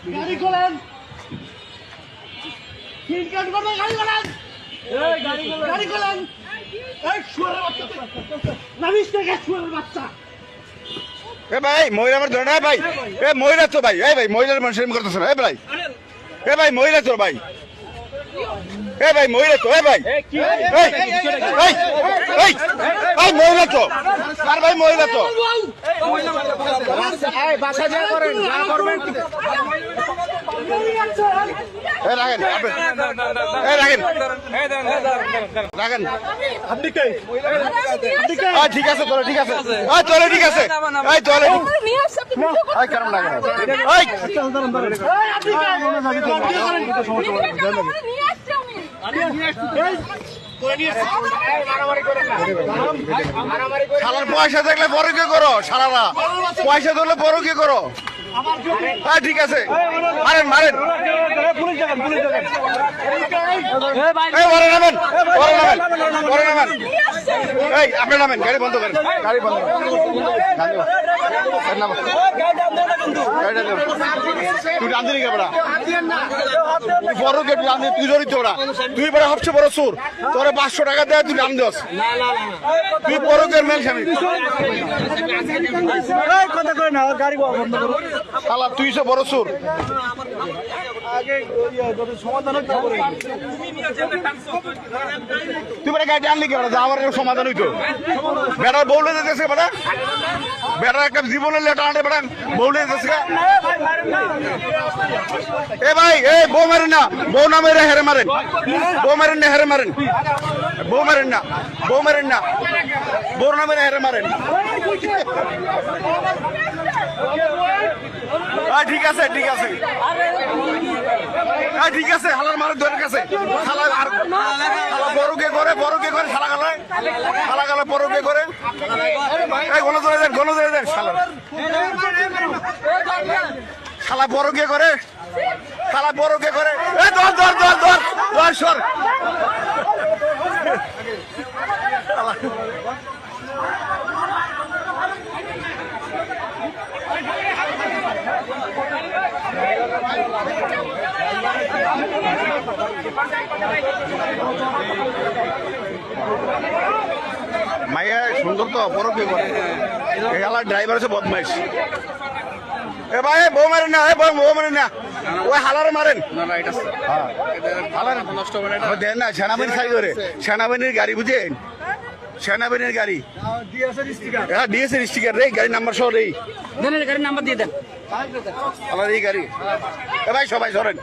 গাড়ি খোলেন, সিলকাট করবে, গাড়ি খোলেন, গাড়ি খোলেন। এই শুয়ারের বাচ্চা, নামিস থেকে শুয়ারের বাচ্চা। এ ভাই মহিলা আমার ধরে না ভাই, এ মহিলা তো ভাই, এই ভাই মহিলার মানুষ এরকম করতেছে না, এ ভাই, এ ভাই মহিলা তো ভাই, এ ভাই মহিলা তো, এ ভাই ভাই মহিলা তো, আর ভাই মহিলা তো বাসা যা করেন, যা করবেন। রাখেন, রাখেন রাখেন। আপনি কে? ঠিক আছে তোরা, ঠিক আছে, চলে ঠিক আছে, চলে কেমন লাগে শালার পয়সা দেখলে বড় কে করো, শালারা পয়সা ধরলে বড় কে করো। ঠিক আছে, মারেন মারেন, নামেন নামেন, এই আপনি নামেন, গাড়ি বন্ধ করেন, গাড়ি বন্ধ করেন, তুই রান্ধি নি কেবড়া, বড় কে তুই জড়িত ওরা, তুই বড় সবচেয়ে বড় চোর, তোর 500 টাকা দেয় তুই নাম দোস, তুই বড় কে মেল স্বামী, কথা কই না, গাড়ি বন্ধ করো। শালা তুই সে বড় চোর। সমাধান তুই বেটা গাড়ি আনলি কেন, যা আমার সমাধান হইতো। বেটার বউলে যেতেছে, বেটা বেটার একটা জীবনের লেটার আনে, বেটা বউলে যেতেছে। এ ভাই, এই বউ মারেন না, বউ না মেরে হেরে মারেন, বউ মারেন না হেরে মারেন, বউ মারেন না, বউ মারেন না, বউ না মেরে হেরে মারেন। ঠিক আছে, ঠিক আছে, ঠিক আছে, হালার মারের দরের কাছে বড় কে করে, বড় কে করে, শালা গালায় শালা গালা বড় কে করে, গণ ধরে দেন, গণ ধরে দেন, শালা শালা বড় কে করে, শালা বড় কে করে, ধর ধর ধর ধর ধর সর। মাইয়া সুন্দর তো, বড় কে করে, এলার ড্রাইভার আছে বদমাইশ। এ ভাই বউ মারেন না, বউ মারেন না, ওই হালারে মারেন, দেন না। সেনাবাহিনী সাই ধরে, সেনাবাহিনীর গাড়ি বুঝেন, সেনাবাহিনীর গাড়ি, হ্যাঁ ডিএসএর স্টিকার রে, গাড়ির নাম্বার সহ রে, গাড়ির নাম্বার দিয়ে দেন। আমার এই গাড়ি। এ ভাই সবাই সরেন।